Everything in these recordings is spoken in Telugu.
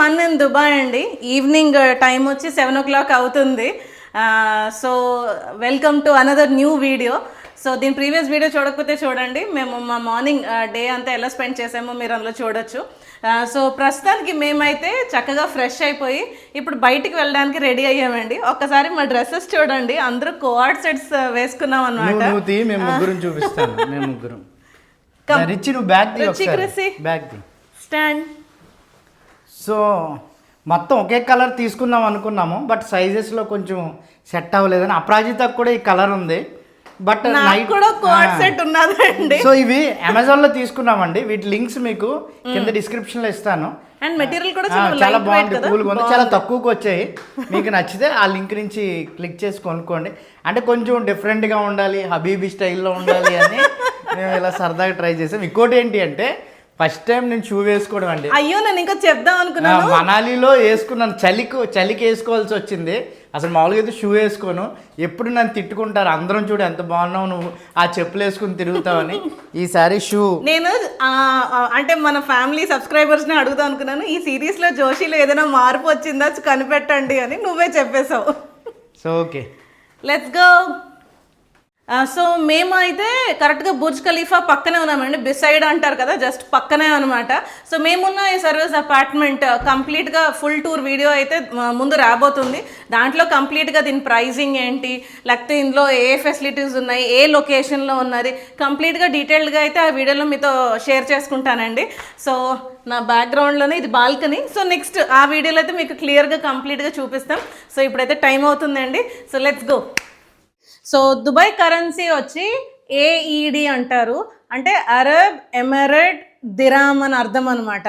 1 in దుబాయ్ అండి. ఈవినింగ్ టైం వచ్చి 7 o'clock అవుతుంది. So welcome to another new video. So దీని ప్రీవియస్ వీడియో చూడకపోతే చూడండి. మేము మా మార్నింగ్ డే అంతా ఎలా స్పెండ్ చేసామో మీరు అందులో చూడొచ్చు. సో ప్రస్తుతానికి మేమైతే చక్కగా ఫ్రెష్ అయిపోయి ఇప్పుడు బయటికి వెళ్ళడానికి రెడీ అయ్యామండి. ఒక్కసారి మా డ్రెస్సెస్ చూడండి, అందరూ కోఆర్డ్ సెట్స్ వేసుకున్నాం అనమాట. స్టాండ్. సో మొత్తం ఒకే కలర్ తీసుకుందాం అనుకున్నాము, బట్ సైజెస్లో కొంచెం సెట్ అవ్వలేదని. అపరాజితకు కూడా ఈ కలర్ ఉంది, బట్ కూడా కోఆర్డ్ సెట్ ఉన్నదండి. సో ఇవి అమెజాన్లో తీసుకున్నామండి. వీటి లింక్స్ మీకు కింద డిస్క్రిప్షన్లో ఇస్తాను. అండ్ మెటీరియల్ కూడా చాలా బాగుంది, కూల్గా ఉంది, చాలా తక్కువకి వచ్చాయి. మీకు నచ్చితే ఆ లింక్ నుంచి క్లిక్ చేసి కొనుక్కోండి. అంటే కొంచెం డిఫరెంట్గా ఉండాలి, హబీబీ స్టైల్లో ఉండాలి అని మేము ఇలా సరదాగా ట్రై చేసాం. ఇంకోటి ఏంటి అంటే ఫస్ట్ టైం నేను షూ వేసుకోవడం అండి. అయ్యో నేను ఇంకా చెప్దాం అనుకున్నాను. మనాలిలో వేసుకున్నాను, చలికి వేసుకోవాల్సి వచ్చింది. అసలు మామూలుగా అయితే షూ వేసుకోను. ఎప్పుడు నన్ను తిట్టుకుంటారు అందరం, చూడు ఎంత బాగున్నావు నువ్వు ఆ చెప్పులు వేసుకుని తిరుగుతావని. ఈసారి షూ నేను అంటే మన ఫ్యామిలీ సబ్స్క్రైబర్స్ని అడుగుదాం అనుకున్నాను. ఈ సిరీస్లో జోషిలో ఏదైనా మార్పు వచ్చిందా కనిపెట్టండి అని నువ్వే చెప్పేశావు. So okay, let's go. So మేము అయితే కరెక్ట్గా బుర్జ్ ఖలీఫా పక్కనే ఉన్నామండి. బిసైడ్ అంటారు కదా, జస్ట్ పక్కనే అనమాట. సో మేమున్న ఈ సర్వీస్ అపార్ట్మెంట్ కంప్లీట్గా ఫుల్ టూర్ వీడియో అయితే ముందు రాబోతుంది. దాంట్లో కంప్లీట్గా దీని ప్రైజింగ్ ఏంటి, లేకపోతే ఇందులో ఏ ఫెసిలిటీస్ ఉన్నాయి, ఏ లొకేషన్లో ఉన్నది, కంప్లీట్గా డీటెయిల్డ్గా అయితే ఆ వీడియోలో మీతో షేర్ చేసుకుంటానండి. సో నా బ్యాక్గ్రౌండ్లోనే ఇది బాల్కనీ. సో నెక్స్ట్ ఆ వీడియోలో అయితే మీకు క్లియర్గా కంప్లీట్గా చూపిస్తాం. సో ఇప్పుడైతే టైం అవుతుందండి. So let's go. So Dubai currency వచ్చి ఏఈడి అంటారు, అంటే అరబ్ ఎమిరేట్ దిరామ్ అని అర్థం అనమాట.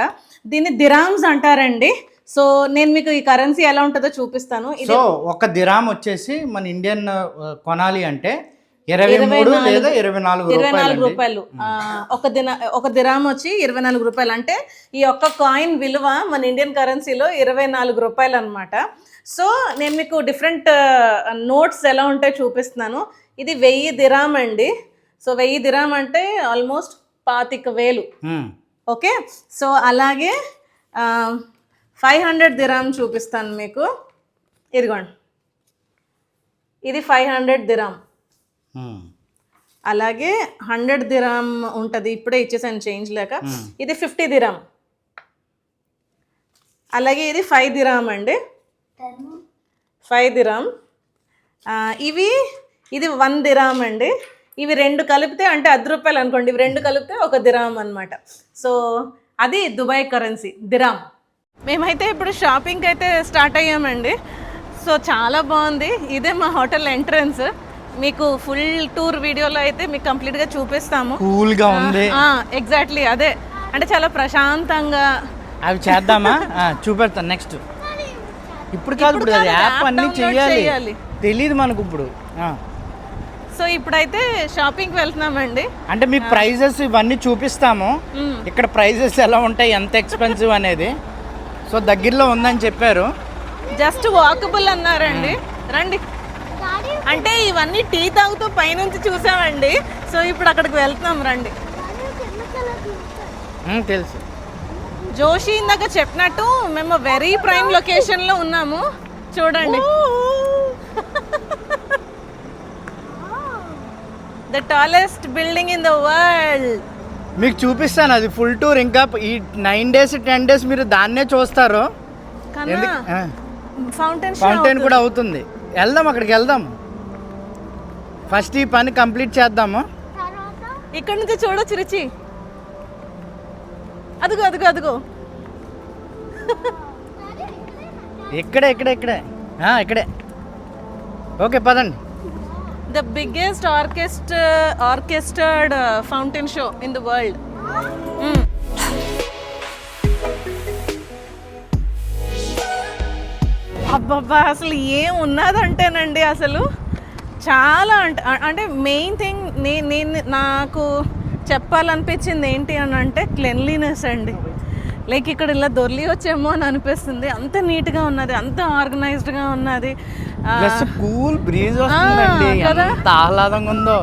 దీన్ని దిరామ్స్ అంటారండి. సో నేను మీకు ఈ కరెన్సీ ఎలా ఉంటుందో చూపిస్తాను. సో ఒక దిరామ్ వచ్చేసి మన ఇండియన్ కొనాలి అంటే 23 లేదా 24 రూపాయలు. ఒక దిరామ్ వచ్చి 24 రూపాయలు. అంటే ఈ ఒక్క కాయిన్ విలువ మన ఇండియన్ కరెన్సీలో 24 రూపాయలు అనమాట. సో నేను మీకు డిఫరెంట్ నోట్స్ ఎలా ఉంటాయో చూపిస్తున్నాను. ఇది 1000 దిరామ్ అండి. సో 1000 దిరామ్ అంటే ఆల్మోస్ట్ 25,000. ఓకే, సో అలాగే 500 దిరామ్ చూపిస్తాను మీకు. ఇదిగోండి, ఇది 500 దిరామ్. అలాగే 100 దిరామ్ ఉంటుంది, ఇప్పుడే ఇచ్చేసాను చేంజ్ లేక. ఇది 50 దిరామ్. అలాగే ఇది 5 దిరామ్ అండి, 5 దిరామ్. ఇది 1 దిరామ్ అండి. ఇవి రెండు కలిపితే అంటే 10 రూపాయలు అనుకోండి, ఇవి రెండు కలిపితే 1 దిరామ్ అనమాట. సో అది దుబాయ్ కరెన్సీ, దిరామ్. మేమైతే ఇప్పుడు షాపింగ్కి అయితే స్టార్ట్ అయ్యామండి. సో చాలా బాగుంది. ఇదే మా హోటల్ ఎంట్రన్స్. మీకు ఫుల్ టూర్ వీడియోలో అయితే మీకు కంప్లీట్గా చూపిస్తాము. కూల్గా ఉంది. ఎగ్జాక్ట్లీ అదే, అంటే చాలా ప్రశాంతంగా. అవి చేద్దామా? చూపెడతాను నెక్స్ట్. ఇప్పుడు కాదు, ఇప్పుడు అది యాప్ అన్నీ చేయాలి, తెలియదు మనకు ఇప్పుడు. సో ఇప్పుడైతే షాపింగ్కి వెళ్తున్నామండి. అంటే మీకు ప్రైజెస్ ఇవన్నీ చూపిస్తాము, ఇక్కడ ప్రైజెస్ ఎలా ఉంటాయి, ఎంత ఎక్స్పెన్సివ్ అనేది. సో దగ్గరలో ఉందని చెప్పారు, జస్ట్ వాకబుల్ అన్నారండి. రండి. అంటే ఇవన్నీ టీ తాగుతూ పైనుంచి చూసామండి. సో ఇప్పుడు అక్కడికి వెళ్తున్నాం, రండి. తెలుసు, జోషి ఇందాక చెప్పినట్టు మేము వెరీ ప్రైమ్ లొకేషన్లో ఉన్నాము. చూడండి, the tallest building in the world. మీకు చూపిస్తాను అది ఫుల్ టూర్. ఇంకా ఈ 9 days 10 days మీరు దాన్నే చూస్తారు. ఫౌంటైన్ కూడా అవుతుంది. వెళ్దాం, అక్కడికి వెళ్దాం. ఫస్ట్ ఈ పని కంప్లీట్ చేద్దాము. ఇక్కడ నుంచి చూడొచ్చు రుచి. అదిగో అదిగో అదిగో, ఇక్కడే ఓకే పదండి. The biggest orchestrated fountain show in the world. అబ్బబ్బా, అసలు ఏం ఉన్నదంటేనండి అసలు చాలా అంటే మెయిన్ థింగ్ నాకు చెప్పాలనిపించింది ఏంటి అని అంటే క్లెన్లీనెస్ అండి. లైక్ ఇక్కడ ఇలా దొర్లి వచ్చేమో అని అనిపిస్తుంది. అంత నీట్గా ఉన్నది, అంత ఆర్గనైజ్డ్గా ఉన్నది. కూల్ బ్రీజ్ వస్తుందండి, ఎంత ఆహ్లాదంగా ఉందో.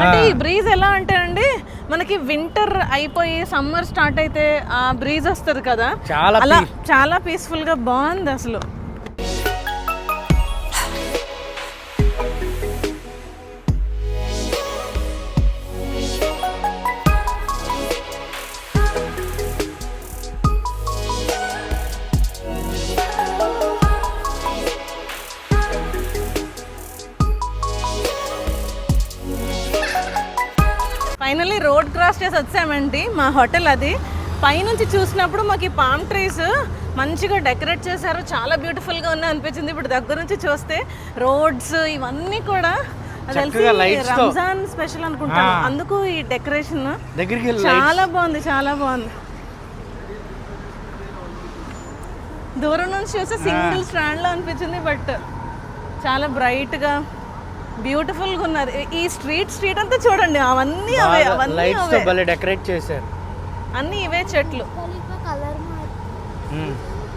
అంటే ఈ బ్రీజ్ ఎలా అంటే అండి మనకి వింటర్ అయిపోయి సమ్మర్ స్టార్ట్ అయితే ఆ బ్రీజ్ వస్తుంది కదా, చాలా అలా చాలా పీస్ఫుల్ గా బాగుంది అసలు. ఫైనల్లీ రోడ్ క్రాస్ చేసి వచ్చామండి. మా హోటల్ అది. పైనుంచి చూసినప్పుడు మాకు ఈ పామ్ ట్రీస్ మంచిగా డెకరేట్ చేశారు, చాలా బ్యూటిఫుల్గా ఉన్నాయి అనిపించింది. ఇప్పుడు దగ్గర నుంచి చూస్తే రోడ్స్ ఇవన్నీ కూడా తెలిసి రంజాన్ స్పెషల్ అనుకుంటాను, అందుకు ఈ డెకరేషన్ చాలా బాగుంది, చాలా బాగుంది. దూరం నుంచి చూస్తే సింగిల్ స్టాండ్ లో అనిపించింది, బట్ చాలా బ్రైట్ గా బ్యూటిఫుల్ గా ఉన్నారు. ఈ స్ట్రీట్ అంతా చూడండి, అవన్నీ అవే, అవన్నీ అవే డెకరేట్ చేశారు, అన్ని ఇవే చెట్లు.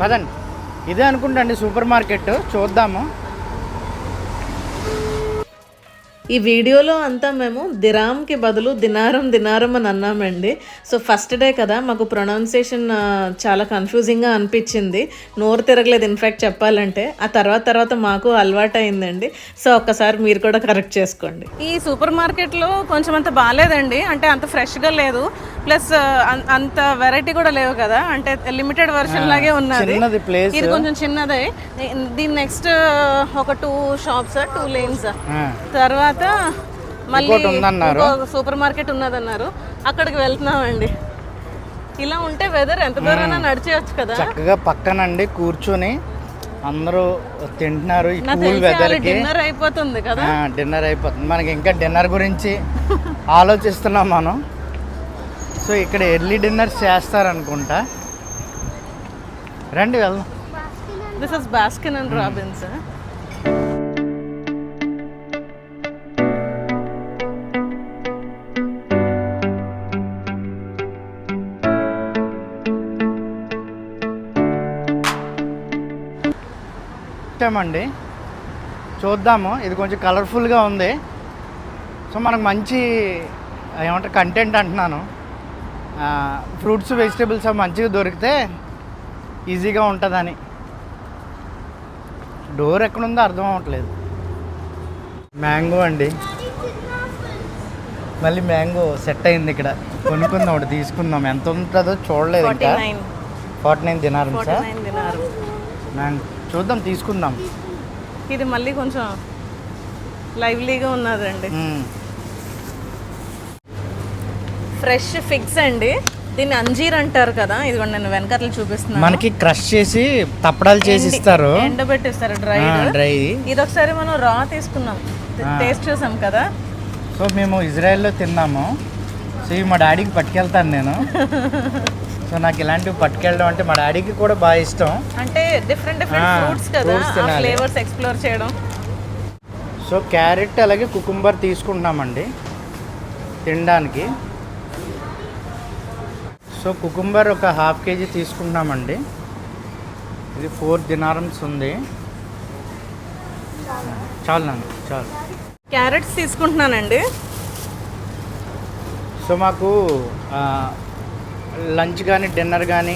పదండి, ఇదే అనుకుంటా అండి సూపర్ మార్కెట్, చూద్దాము. ఈ వీడియోలో అంతా మేము దిరామ్కి బదులు దినారం అని అన్నామండి. సో ఫస్ట్ డే కదా, మాకు ప్రొనౌన్సియేషన్ చాలా కన్ఫ్యూజింగ్గా అనిపించింది, నోరు తిరగలేదు ఇన్ఫ్యాక్ట్ చెప్పాలంటే. ఆ తర్వాత మాకు అలవాటు అయిందండి. సో ఒక్కసారి మీరు కూడా కరెక్ట్ చేసుకోండి. ఈ సూపర్ మార్కెట్లో కొంచెం అంత బాగాలేదండి, అంటే అంత ఫ్రెష్గా లేదు, ప్లస్ అంత వెరైటీ కూడా లేవు కదా, అంటే లిమిటెడ్ వర్షన్ లాగే ఉన్నది. ఇది కొంచెం చిన్నదే. దీని నెక్స్ట్ ఒక 2 షాప్స్ 2 లేన్స్, తర్వాత మళ్ళీ సూపర్ మార్కెట్ ఉన్నదన్నారు, అక్కడికి వెళ్తున్నామండి. ఇలా ఉంటే వెదర్ ఎంత దూరం నడిచేయచ్చు కదా, చక్కగా పక్కనండి కూర్చొని అందరూ తింటున్నారు. డిన్నర్ అయిపోతుంది కదా, డిన్నర్ అయిపోతుంది. మనకి ఇంకా డిన్నర్ గురించి ఆలోచిస్తున్నాం మనం. సో ఇక్కడ ఎర్లీ డిన్నర్ చేస్తారనుకుంటా, రండి వెళ్దాం. This is Baskin and Robbins. అండి చూద్దాము, ఇది కొంచెం కలర్ఫుల్గా ఉంది. సో మనకు మంచి ఏమంటారు కంటెంట్ అంటున్నాను, ఫ్రూట్స్ వెజిటేబుల్స్ అవి మంచిగా దొరికితే ఈజీగా ఉంటుందని. డోర్ ఎక్కడుందో అర్థం అవ్వట్లేదు. మ్యాంగో అండి, మళ్ళీ మ్యాంగో సెట్ అయింది ఇక్కడ, కొనుక్కుందాం ఒకటి తీసుకుందాం. ఎంత ఉంటుందో చూడలేదు ఇంకా. 49 దినారం మ్యాంగో, చూద్దాం తీసుకుందాం. ఇది మళ్ళీ కొంచెం లైవ్లీగా ఉన్నదండి. ఫ్రెష్ ఫిగ్స్ అండి, దీన్ని అంజీర్ అంటారు కదా. ఇది నేను వెనకాల చూపిస్తున్నాను. మనకి క్రష్ చేసి తప్పడాలు చేసి ఇస్తారు, ఎండబెట్టిస్తారు డ్రై. ఇది ఒకసారి మనం రా తీసుకున్నాం, టేస్ట్ చూసాం కదా. సో మేము ఇజ్రాయెల్లో తిన్నాము. సో ఇవి మా డాడీకి పట్టుకెళ్తాను నేను. సో నాకు ఇలాంటివి పట్టుకెళ్ళడం అంటే మా డాడీకి కూడా బాగా ఇష్టం. అంటే డిఫరెంట్ ఫ్రూట్స్ కదా, ఫ్లేవర్స్ ఎక్స్ప్లోర్ చేయడం. సో క్యారెట్ అలాగే కుకుంబర్ తీసుకుంటున్నామండి తినడానికి. సో కుకుంబర్ ఒక 1/2 kg తీసుకుంటున్నామండి. ఇది 4 దినారమ్స్ ఉంది. చాలు నాన్న, చాలు. క్యారెట్స్ తీసుకుంటున్నానండి. సో మాకు లంచ్ కానీ డిన్నర్ కానీ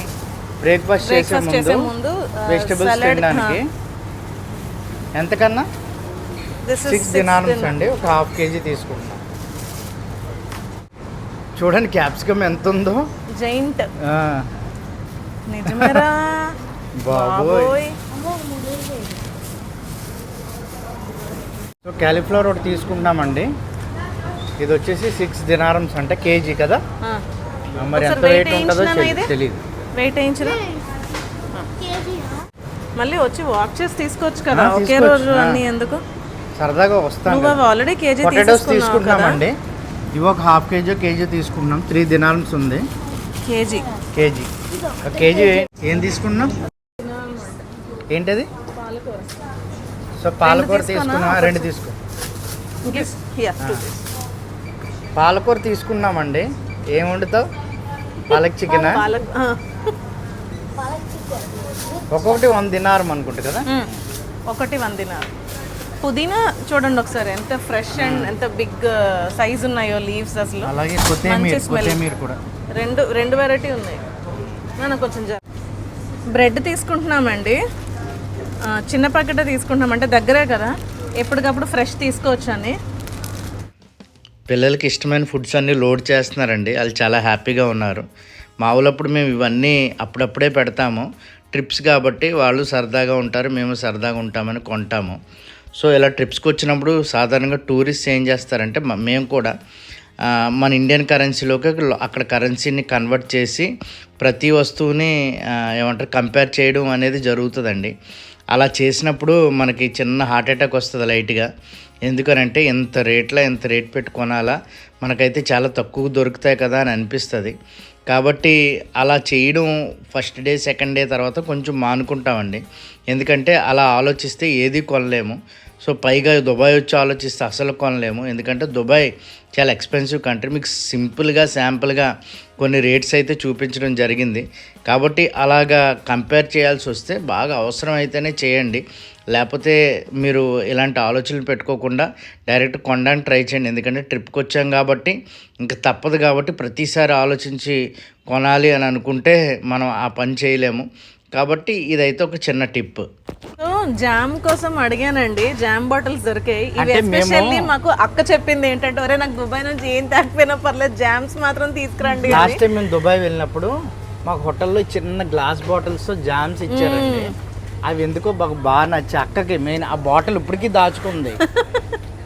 బ్రేక్ఫాస్ట్ చేసే ముందు వెజిటబుల్స్ తినడానికి ఎంతకన్నా 6 దినారమ్స్ అండి, ఒక 1/2 kg తీసుకుంటున్నాం. చూడండి క్యాప్సికమ్ ఎంత ఉందో, జైంట్. నిజమేరా బాబోయ్. సో క్యాలీఫ్లవర్ ఒకటి తీసుకుంటామండి. ఇది వచ్చేసి 6 దినారమ్స్ అంటే కేజీ కదా, మరి ఎంత రేట్ ఉంటుందో తెలియదు. వెయిట్ వేయించరా, మళ్ళీ వచ్చి వాక్ చేసి తీసుకోవచ్చు కదా, ఒకే రోజు అన్ని ఎందుకు, సరదాగా వస్తాను. నువ్వు ఆల్రెడీ కేజీ పొటాటోస్ తీసుకుంటామండి. ఇవి ఒక 1/2 kg తీసుకున్నాం. 3 దినారమ్స్ ఉంది. కేజీ ఏం తీసుకున్నాం, ఏంటది? సో పాలకూర తీసుకున్నా, 2 తీసుకో. పాలకూర తీసుకున్నామండి. ఏం వండుతావు? పాలక్ చికెనా? ఒక్కొక్కటి 1 దినారం అనుకుంటా కదా. ఒకటి 1 దినారం. పుదీనా చూడండి ఒకసారి ఎంత ఫ్రెష్ అండ్ ఎంత బిగ్ సైజ్ ఉన్నాయో లీవ్స్ అసలు. అలాగే కొత్తిమీర కూడా రెండు వెరైటీ ఉన్నాయి. నేను కొంచెం బ్రెడ్ తీసుకుంటున్నామండి. చిన్న ప్యాకెట్ తీసుకుంటున్నాం, అంటే దగ్గరే కదా, ఎప్పటికప్పుడు ఫ్రెష్ తీసుకోవచ్చు అని. పిల్లలకి ఇష్టమైన ఫుడ్స్ అన్నీ లోడ్ చేస్తున్నారండి, వాళ్ళు చాలా హ్యాపీగా ఉన్నారు. మామూలప్పుడు మేము ఇవన్నీ అప్పుడప్పుడే పెడతాము, ట్రిప్స్ కాబట్టి వాళ్ళు సరదాగా ఉంటారు, మేము సరదాగా ఉంటామని కొంటాము. సో ఇలా ట్రిప్స్కి వచ్చినప్పుడు సాధారణంగా టూరిస్ట్ ఏం చేస్తారంటే మేము కూడా మన ఇండియన్ కరెన్సీలోకి అక్కడ కరెన్సీని కన్వర్ట్ చేసి ప్రతి వస్తువుని ఏమంటారు కంపేర్ చేయడం అనేది జరుగుతుందండి. అలా చేసినప్పుడు మనకి చిన్న హార్ట్ అటాక్ వస్తుంది లైట్గా. ఎందుకనంటే ఎంత రేట్ పెట్టి కొనాలా, మనకైతే చాలా తక్కువ దొరుకుతాయి కదా అని అనిపిస్తుంది. కాబట్టి అలా చేయడం ఫస్ట్ డే సెకండ్ డే తర్వాత కొంచెం మానుకుంటామండి. ఎందుకంటే అలా ఆలోచిస్తే ఏది కొనలేము. సో పైగా దుబాయ్ వచ్చి ఆలోచిస్తే అసలు కొనలేము, ఎందుకంటే దుబాయ్ చాలా ఎక్స్పెన్సివ్ కంట్రీ. మీకు సింపుల్గా శాంపుల్గా కొన్ని రేట్స్ అయితే చూపించడం జరిగింది. కాబట్టి అలాగా కంపేర్ చేయాల్సి వస్తే బాగా అవసరం అయితేనే చేయండి, లేకపోతే మీరు ఇలాంటి ఆలోచనలు పెట్టుకోకుండా డైరెక్ట్ కొనడానికి ట్రై చేయండి. ఎందుకంటే ట్రిప్కి వచ్చాం కాబట్టి ఇంకా తప్పదు, కాబట్టి ప్రతిసారి ఆలోచించి కొనాలి అని అనుకుంటే మనం ఆ పని చేయలేము. కాబట్టి ఇదైతే ఒక చిన్న టిప్. సో జామ్ కోసం అడిగానండి, జామ్ బాటిల్స్ దొరికాయి. ఇవి ఎస్పెషల్లీ మాకు అక్క చెప్పింది ఏంటంటే, ఒరే నాకు దుబాయ్ నుంచి ఏం తాకపోయినా పర్లేదు జామ్స్ మాత్రం తీసుకురండి. లాస్ట్ టైం మేము దుబాయ్ వెళ్ళినప్పుడు మాకు హోటల్లో చిన్న గ్లాస్ బాటిల్స్ జామ్స్ ఇచ్చారండి. అవి ఎందుకో బాగా నచ్చి అక్కకి మెయిన్ ఆ బాటిల్ ఇప్పటికీ దాచుకుంది.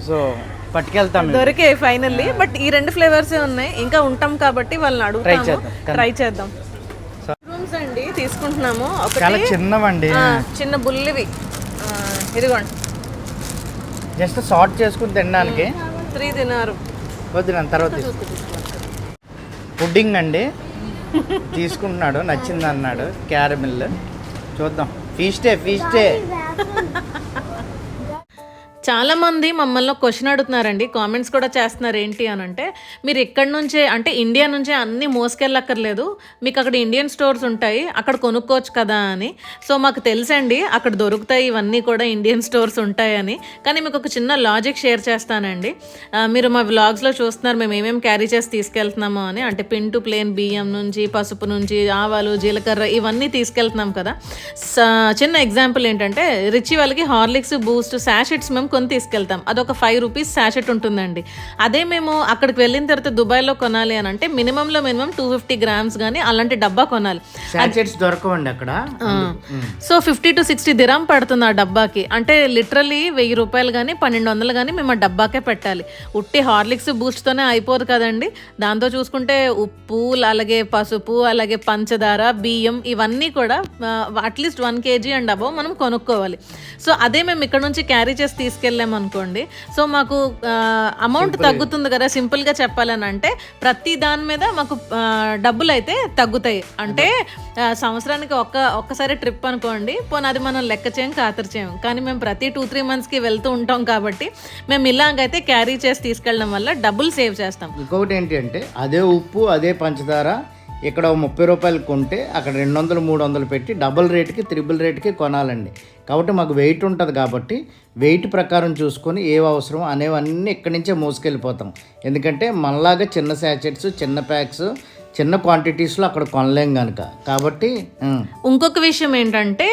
సో పట్టుకెళ్తాం, దొరికాయి ఫైనల్లీ. బట్ ఈ 2 ఫ్లేవర్స్ ఉన్నాయి, ఇంకా ఉంటాం కాబట్టి వాళ్ళని అడుగుతాము, ట్రై చేద్దాం. రూమ్స్ అండి తీసుకుంటున్నాము, చాలా చిన్నవండి, చిన్న బుల్లివి. ఇదిగోండి, జస్ట్ సార్ట్ చేసుకుని తినడానికి. 3 తిన్నారు వద్దు, తర్వాత పుడ్డింగ్ అండి తీసుకుంటున్నాడు, నచ్చింది అన్నాడు. క్యారమిల్ చూద్దాం. ఫీస్టే చాలామంది మమ్మల్ని క్వశ్చన్ అడుగుతున్నారండి, కామెంట్స్ కూడా చేస్తున్నారు. ఏంటి అని అంటే, మీరు ఇక్కడి నుంచే అంటే ఇండియా నుంచే అన్నీ మోసుకెళ్ళక్కర్లేదు, మీకు అక్కడ ఇండియన్ స్టోర్స్ ఉంటాయి, అక్కడ కొనుక్కోవచ్చు కదా అని. సో మాకు తెలుసండి అక్కడ దొరుకుతాయి, ఇవన్నీ కూడా ఇండియన్ స్టోర్స్ ఉంటాయని. కానీ మీకు ఒక చిన్న లాజిక్ షేర్ చేస్తానండి. మీరు మా వ్లాగ్స్లో చూస్తున్నారు మేము ఏమేమి క్యారీ చేసి తీసుకెళ్తున్నామో అని. అంటే పిన్ టు ప్లేన్ బియ్యం నుంచి, పసుపు నుంచి, ఆవాలు, జీలకర్ర ఇవన్నీ తీసుకెళ్తున్నాం కదా. చిన్న ఎగ్జాంపుల్ ఏంటంటే, రిచి వాళ్ళకి హార్లిక్స్, బూస్ట్, శాషెట్స్ మేము కొని తీసుకెళ్తాం. అదొక 5 రూపీస్ శాషెట్ ఉంటుందండి. అదే మేము అక్కడికి వెళ్ళిన తర్వాత దుబాయ్లో కొనాలి అని అంటే మినిమం 250 గ్రామ్స్ కానీ అలాంటి డబ్బా కొనాలి. దొరకవండి అక్కడ. సో 50 to 60 దిరామ్ పడుతుంది ఆ డబ్బాకి. అంటే లిటరలీ 1000 రూపాయలు కానీ 1200 కానీ మేము ఆ డబ్బాకే పెట్టాలి. ఉట్టి హార్లిక్స్, బూస్ట్తోనే అయిపోదు కదండి. దాంతో చూసుకుంటే ఉప్పు, అలాగే పసుపు, అలాగే పంచదార, బియ్యం ఇవన్నీ కూడా అట్లీస్ట్ 1 kg అండ్ అబౌవ్ మనం కొనుక్కోవాలి. సో అదే మేము ఇక్కడ నుంచి క్యారీ చేసి తీసుకెళ్ళామనుకోండి, సో మాకు అమౌంట్ తగ్గుతుంది కదా. సింపుల్గా చెప్పాలని అంటే ప్రతి దాని మీద మాకు డబ్బులు అయితే తగ్గుతాయి. అంటే సంవత్సరానికి ఒక్కసారి ట్రిప్ అనుకోండి, పోనీ అది మనం లెక్క చేయం, ఖాతరు చేయం. కానీ మేము ప్రతి 2-3 monthsకి వెళ్తూ ఉంటాం కాబట్టి మేము ఇలాగైతే క్యారీ చేసి తీసుకెళ్ళడం వల్ల డబ్బులు సేవ్ చేస్తాం. ఇంకొకటి ఏంటి అంటే, అదే ఉప్పు అదే పంచదార ఇక్కడ 30 రూపాయలు కొంటే అక్కడ 200-300 పెట్టి డబుల్ రేట్కి, త్రిబుల్ రేట్కి కొనాలండి. కాబట్టి మాకు వెయిట్ ఉంటుంది కాబట్టి వెయిట్ ప్రకారం చూసుకొని ఏవి అవసరం అనేవన్నీ ఇక్కడి నుంచే మోసుకెళ్ళిపోతాం. ఎందుకంటే మనలాగా చిన్న శాచెట్స్, చిన్న ప్యాక్స్, చిన్న క్వాంటిటీస్లో అక్కడ కొనలేం కనుక. కాబట్టి ఇంకొక విషయం ఏంటంటే,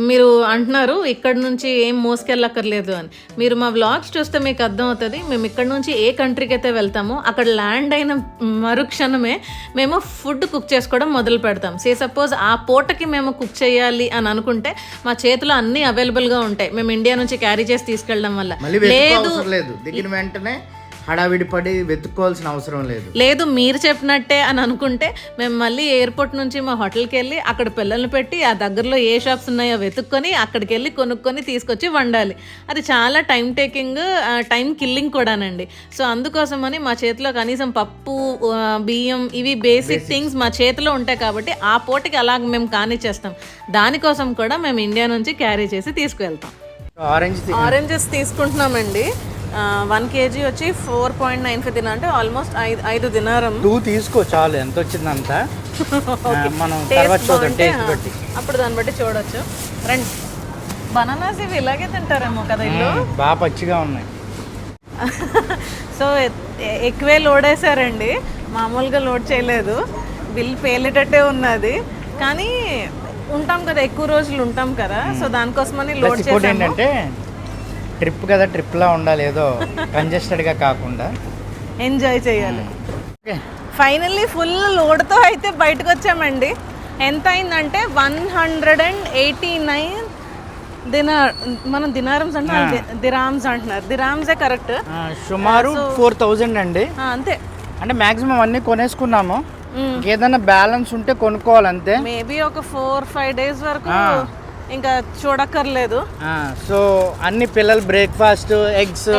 మీరు అంటున్నారు ఇక్కడ నుంచి ఏం మోసుకెళ్ళక్కర్లేదు అని. మీరు మా వ్లాగ్స్ చూస్తే మీకు అర్థమవుతుంది. మేము ఇక్కడ నుంచి ఏ కంట్రీకి అయితే వెళ్తామో అక్కడ ల్యాండ్ అయిన మరుక్షణమే మేము ఫుడ్ కుక్ చేసుకోవడం మొదలు పెడతాం. సపోజ్ ఆ పూటకి మేము కుక్ చేయాలి అని అనుకుంటే మా చేతిలో అన్నీ అవైలబుల్గా ఉంటాయి, మేము ఇండియా నుంచి క్యారీ చేసి తీసుకెళ్ళడం వల్ల. లేదు దిగిన వెంటనే హడావిడి పడి వెతుక్కోవాల్సిన అవసరం లేదు. మీరు చెప్పినట్టే అని అనుకుంటే మేము మళ్ళీ ఎయిర్పోర్ట్ నుంచి మా హోటల్కి వెళ్ళి అక్కడ పిల్లల్ని పెట్టి ఆ దగ్గరలో ఏ షాప్స్ ఉన్నాయో వెతుక్కొని అక్కడికి వెళ్ళి కొనుక్కొని తీసుకొచ్చి వండాలి. అది చాలా టైం టేకింగ్, టైం కిల్లింగ్ కూడానండి. సో అందుకోసమని మా చేతిలో కనీసం పప్పు, బియ్యం ఇవి బేసిక్ థింగ్స్ మా చేతిలో ఉంటాయి కాబట్టి ఆ పూటకి అలాగ మేము కానిచ్చేస్తాం. దానికోసం కూడా మేము ఇండియా నుంచి క్యారీ చేసి తీసుకువెళ్తాం. ఆరెంజెస్ తీసుకుంటున్నామండి. 1 kg వచ్చి 4.95 దినార్, అంటే ఆల్మోస్ట్ 5 దినారం. 2 తీసుకో చాలు, ఎంత వచ్చిందంత మనం తర్వాత చూద్దాం, టేస్ట్ బట్టి. అప్పుడు దాన్ని బట్టి చూడొచ్చు. రండి. బనానాస్ ఇవి ఇలాగే తింటారేమో కదా ఇల్లు. బాగా పచ్చిగా ఉన్నాయి. సో ఎక్కువే లోడ్ వేసారండి, మామూలుగా లోడ్ చేయలేదు. బిల్ పేలేటట్టే ఉన్నది, కానీ ఉంటాం కదా, ఎక్కువ రోజులు ఉంటాం కదా, సో దానికోసమని లోడ్ చేసాము. ఏంటంటే ట్రిప్ కదా, ట్రిప్లా ఉండాలి, ఏదో కంజెస్టెడ్గా కాకుండా ఎంజాయ్ చేయాలి. ఫైనల్లీ ఫుల్ లోడ్తో అయితే బయటకు వచ్చామండి. ఎంత అయిందంటే 189 మనం దినారమ్స్ అంటే దిరామ్స్ అంటున్నారు, దిరామ్సే కరెక్ట్. సుమారు 4000 అండి అంతే. అంటే మాక్సిమం అన్ని కొనేసుకున్నాము, ఏదైనా బ్యాలెన్స్ ఉంటే కొనుక్కోవాలి అంతే. మేబీ ఒక 4-5 డేస్ వరకు ఇంకా చూడక్కర్లేదు. సో అన్ని పిల్లలు breakfast, eggs,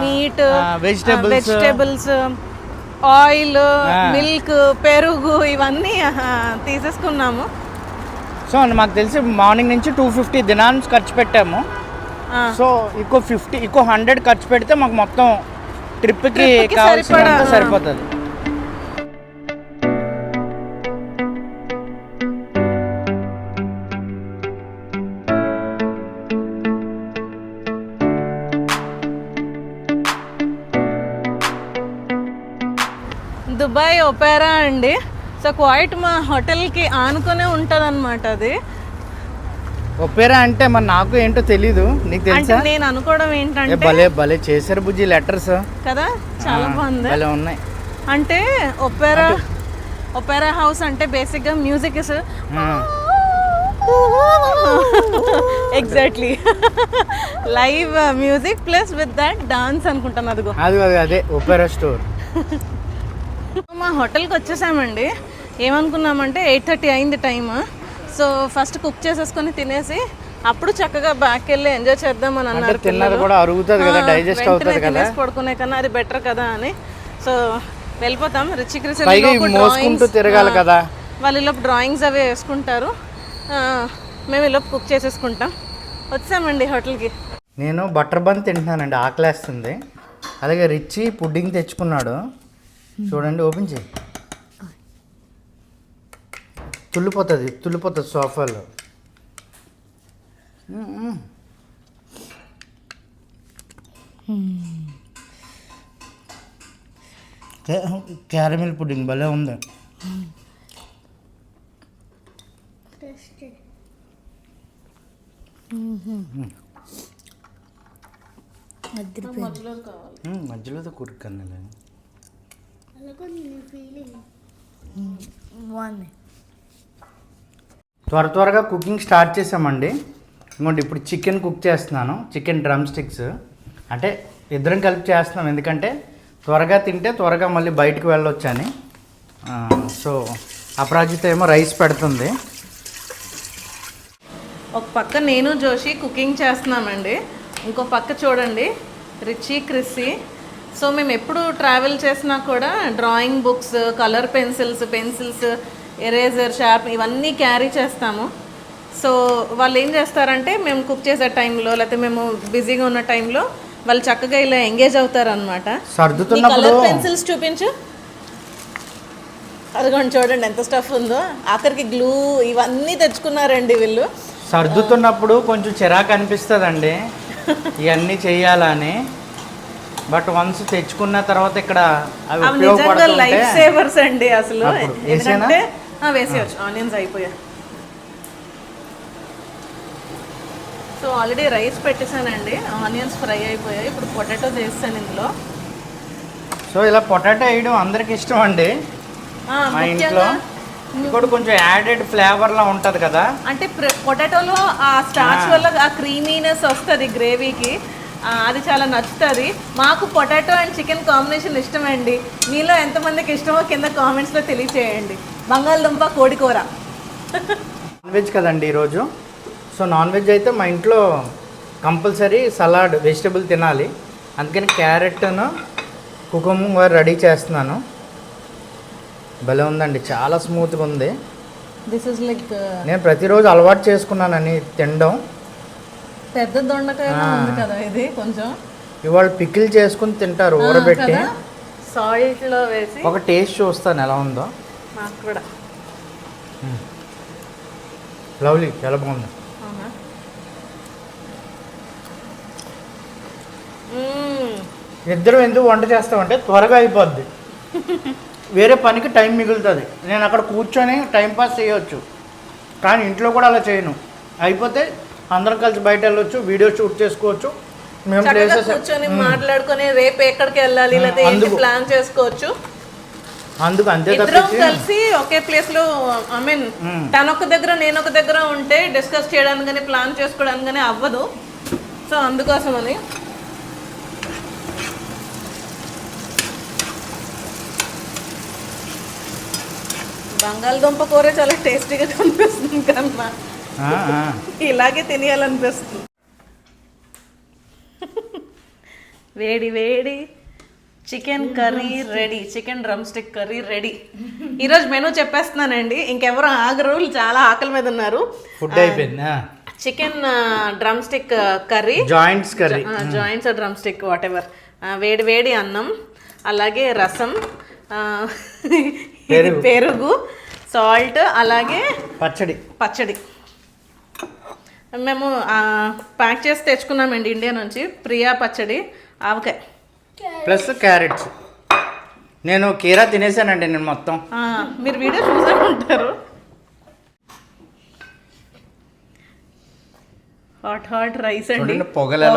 meet, vegetables, oil, milk, పెరుగు ఇవన్నీ తీసేసుకున్నాము. సో మాకు తెలిసి మార్నింగ్ నుంచి 250 దినాన్స్ ఖర్చు పెట్టాము. సో ఇంకో 100 ఖర్చు పెడితే మాకు మొత్తం ట్రిప్కి కావాల్సినంత సరిపోతుంది. దుబాయ్ ఒపేరా అండి. సో క్వైట్ మా హోటల్కి ఆనుకునే ఉంటుంది అనమాట. అది ఒపేరా అంటే మరి నాకు ఏంటో తెలీదు, నీకు తెలుసా? నేను అనుకోవడం ఏంటంటే భలే భలే చేశారు బుజ్జి లెటర్స్ కదా, చాలా బాగుంది. భలే ఉన్నాయి. అంటే ఒపేరా హౌస్ అంటే బేసిక్గా music is exactly live music plus with that dance అనుకుంటాను. అదిగో అదే ఒపేరా స్టోర్. మా హోటల్కి వచ్చేసామండి. ఏమనుకున్నామంటే 8:30 అయింది టైమ్. సో ఫస్ట్ కుక్ చేసేసుకొని తినేసి అప్పుడు చక్కగా బ్యాక్ వెళ్ళి ఎంజాయ్ చేద్దాం అని అన్నారు. తిన్నది కూడా అరుగుతుంది కదా, డైజెస్ట్ అవుతుంది కదా, పడుకునే కన్నా అది బెటర్ కదా అని. సో వెళ్ళిపోతాం. రిచి క్రిస్ తిరగాలి కదా, వాళ్ళు ఇలా డ్రాయింగ్స్ అవి వేసుకుంటారు, మేము ఇలా కుక్ చేసేసుకుంటాం. వచ్చామండి హోటల్కి. నేను బటర్ బన్ తింటున్నానండి, ఆకలేస్తుంది. అలాగే రిచి పుడ్డింగ్ తెచ్చుకున్నాడు, చూడండి, ఓపెన్ చేయి. తుల్లిపోతుంది సోఫాలో. క్యారమిల్ పుడ్డింగ్ భలే ఉంది. మధ్యలో కురుక్కన్నలే త్వరగా కుకింగ్ స్టార్ట్ చేసామండి. ఇంకోటి ఇప్పుడు చికెన్ కుక్ చేస్తున్నాను, చికెన్ డ్రమ్ స్టిక్స్. అంటే ఇద్దరం కలిపి చేస్తున్నాం, ఎందుకంటే త్వరగా తింటే త్వరగా మళ్ళీ బయటకు వెళ్ళొచ్చు అని. సో అపరాజిత ఏమో రైస్ పెడుతుంది. ఒక పక్క నేను జోషి కుకింగ్ చేస్తున్నామండి, ఇంకో పక్క చూడండి రిచి క్రిస్సీ. సో మేము ఎప్పుడు ట్రావెల్ చేసినా కూడా drawing books, colour pencils, eraser, sharp ఇవన్నీ క్యారీ చేస్తాము. సో వాళ్ళు ఏం చేస్తారంటే మేము కుక్ చేసే టైంలో లేకపోతే మేము బిజీగా ఉన్న టైంలో వాళ్ళు చక్కగా ఇలా ఎంగేజ్ అవుతారనమాట. కలర్ పెన్సిల్స్ చూపించు, అదిగోండి చూడండి ఎంత స్టఫ్ ఉందో. ఆఖరికి గ్లూ ఇవన్నీ తెచ్చుకున్నారండి వీళ్ళు. సర్దుతున్నప్పుడు కొంచెం చిరాకు అనిపిస్తుందండి ఇవన్నీ చెయ్యాలని, బట్ వన్స్ తెచ్చుకున్న తర్వాత ఇక్కడ నిజంగా లైఫ్ సేవర్స్ అండి అసలు. ఎందుకంటే వేసేయచ్చు, ఆనియన్స్ అయిపోయాయి. సో ఆల్రెడీ రైస్ పెట్టేసానండి, ఆనియన్స్ ఫ్రై అయిపోయాయి. ఇప్పుడు పొటాటో చేస్తాను ఇందులో. సో ఇలా పొటాటో వేయడం అందరికి ఇష్టం అండి మా ఇంట్లో. ఇంకోటి కొంచెం యాడెడ్ ఫ్లేవర్లా ఉంటుంది కదా, అంటే పొటాటోలో ఆ స్టార్చ్ వల్ల ఆ క్రీమీనెస్ వస్తుంది గ్రేవీకి, అది చాలా నచ్చుతుంది. మాకు పొటాటో అండ్ చికెన్ కాంబినేషన్ ఇష్టమండి. మీలో ఎంతమందికి ఇష్టమో కింద కామెంట్స్లో తెలియచేయండి. బంగాళదుంప కోడికూర నాన్ వెజ్ కదండి ఈరోజు. సో నాన్ వెజ్ అయితే మా ఇంట్లో కంపల్సరీ సలాడ్ వెజిటబుల్ తినాలి, అందుకని క్యారెట్ను కుకుంబర్ రెడీ చేస్తున్నాను. భలే ఉందండి, చాలా స్మూత్గా ఉంది. దిస్ ఇస్ లైక్ నేను ప్రతిరోజు అలవాటు చేసుకున్నానని తినడం. పెద్ద దొండకాయ ఉంది కదా ఇది, కొంచెం ఇవాళ పికిల్ చేసుకుని తింటారు ఊరబెట్టి, సాల్ట్లో వేసి. ఒక టేస్ట్ చూస్తాను ఎలా ఉందో. నాకు కూడా లవ్లీ, చాలా బాగుంది. ఇద్దరం ఎందుకు వంట చేస్తామంటే త్వరగా అయిపోద్ది, వేరే పనికి టైం మిగులుతుంది. నేను అక్కడ కూర్చొని టైంపాస్ చేయవచ్చు, కానీ ఇంట్లో కూడా అలా చేయను. అయిపోతే అందరం కలిసి బయట వెళ్ళొచ్చు, వీడియో షూట్ చేసుకోవచ్చు. మేము ప్లేసెస్ కూర్చొని మాట్లాడుకొని రేపు ఎక్కడికి వెళ్ళాలి లేదా ఏంటి ప్లాన్ చేసుకోవచ్చు. అందుకు అంతే ఇద్దరం కలిసి ఒకే ప్లేస్ లో ఐ మీన్ తను ఒక దగ్గర నేను ఒక దగ్గర ఉంటే డిస్కస్ చేయడానికి కానీ ప్లాన్ చేసుకోవడానికి కానీ అవ్వదు. సో అందుకోసం అని బంగాళదుంప కూర చాలా టేస్టీగా కనిపిస్తుంది కన్నా, ఇలాగే తినేయాలనిపిస్తుంది. వేడి వేడి chicken curry ready, chicken drum stick curry ready. ఈరోజు మెనూ చెప్పేస్తున్నానండి, ఇంకెవరు ఆగరు, చాలా ఆకలి మీద ఉన్నారు. ఫుడ్ అయిపోయింది. Chicken drum stick curry, joints curry, joints drum stick what ever, వేడి వేడి అన్నం, అలాగే రసం, పెరుగు, సాల్ట్, అలాగే పచ్చడి. మేము ప్యాక్ చేసి తెచ్చుకున్నామండి ఇండియా నుంచి, ప్రియా పచ్చడి, ఆవకాయ ప్లస్ క్యారెట్స్. నేను కీరా తినేసానండి నేను మొత్తం. మీరు వీడియో చూసే ఉంటారు. హాట్ రైస్ అండి, పొగలు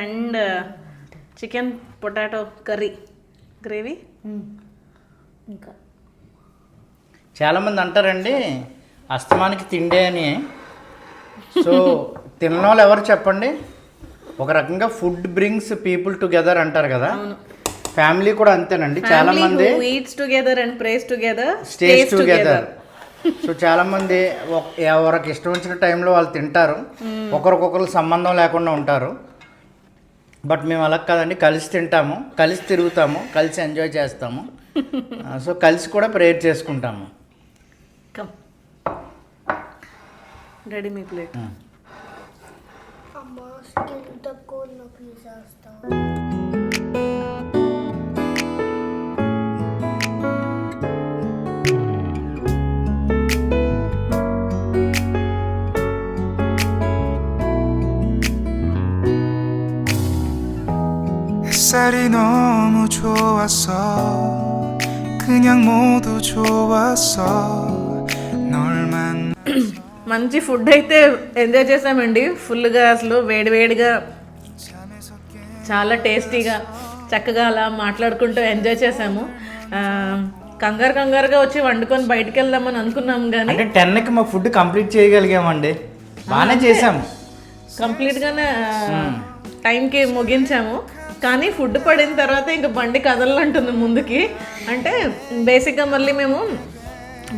and chicken potato curry gravy. ఇంకా చాలామంది అంటారండి అస్తమానికి తిండే అని. సో తిన్న వాళ్ళు ఎవరు చెప్పండి? ఒక రకంగా ఫుడ్ బ్రింగ్స్ పీపుల్ టుగెదర్ అంటారు కదా, ఫ్యామిలీ కూడా అంతేనండి. చాలా మంది eats together and praise together, stays together. So చాలా మంది ఎవరికి ఇష్టం వచ్చిన టైంలో వాళ్ళు తింటారు, ఒకరికొకరు సంబంధం లేకుండా ఉంటారు. బట్ మేము అలా కాదండి, కలిసి తింటాము, కలిసి తిరుగుతాము, కలిసి ఎంజాయ్ చేస్తాము. సో కలిసి కూడా ప్రేయర్ చేసుకుంటాము. రెడీ మీ ప్లేట్. 햇살이 너무 좋았어 그냥 모두 좋았어 널 만나 మంచి ఫుడ్ అయితే ఎంజాయ్ చేసామండి ఫుల్గా, అసలు వేడివేడిగా చాలా టేస్టీగా చక్కగా అలా మాట్లాడుకుంటూ ఎంజాయ్ చేసాము. కంగారుగా వచ్చి వండుకొని బయటకు వెళ్దామని అనుకున్నాము, కానీ అంటే 10కి మా ఫుడ్ కంప్లీట్ చేయగలిగామండి, బాగానే చేసాము, కంప్లీట్గానే టైంకి ముగించాము. కానీ ఫుడ్ పడిన తర్వాత ఇంకా బండి కదలంటుంది ముందుకి. అంటే బేసిక్గా మళ్ళీ మేము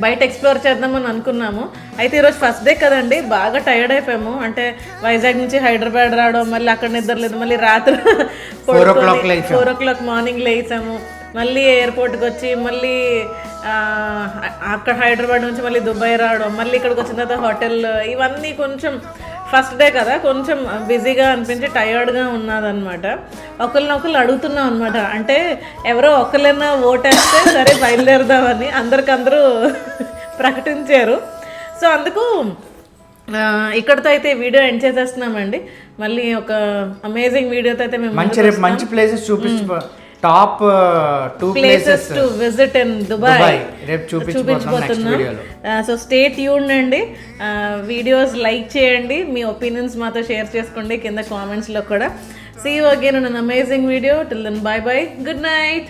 బయట ఎక్స్ప్లోర్ చేద్దామని అనుకున్నాము. అయితే ఈరోజు ఫస్ట్ డే కదండి, బాగా టైర్డ్ అయిపోయాము. అంటే వైజాగ్ నుంచి హైదరాబాద్ రావడం, మళ్ళీ అక్కడ నిద్రలేదు, మళ్ళీ రాత్రి 4 o'clock మార్నింగ్ లేచాము, మళ్ళీ ఎయిర్పోర్ట్కి వచ్చి మళ్ళీ అక్కడ హైదరాబాద్ నుంచి మళ్ళీ దుబాయ్ రావడం, మళ్ళీ ఇక్కడికి వచ్చిన తర్వాత హోటల్, ఇవన్నీ కొంచెం ఫస్ట్ డే కదా కొంచెం బిజీగా అనిపించి టయర్డ్గా ఉన్నదన్నమాట. ఒకరినొకరు అడుగుతున్నాం అనమాట, అంటే ఎవరో ఒకరైనా ఓటేస్తే సరే బయలుదేరదామని అందరికందరూ ప్రకటించారు. సో అందుకు ఇక్కడితో అయితే వీడియో ఎండ్ చేసేస్తున్నామండి. మళ్ళీ ఒక అమేజింగ్ వీడియోతో అయితే మేము మంచి ప్లేసెస్ చూపించ top 2 places to visit in Dubai రేపు చూపించబోతున్నాం. సో స్టే ట్యూన్డ్ అండి. వీడియోస్ లైక్ చేయండి, మీ ఒపీనియన్స్ మాతో షేర్ చేసుకోండి కింద కామెంట్స్లో కూడా. See you again in an amazing video. Till then bye bye, good night.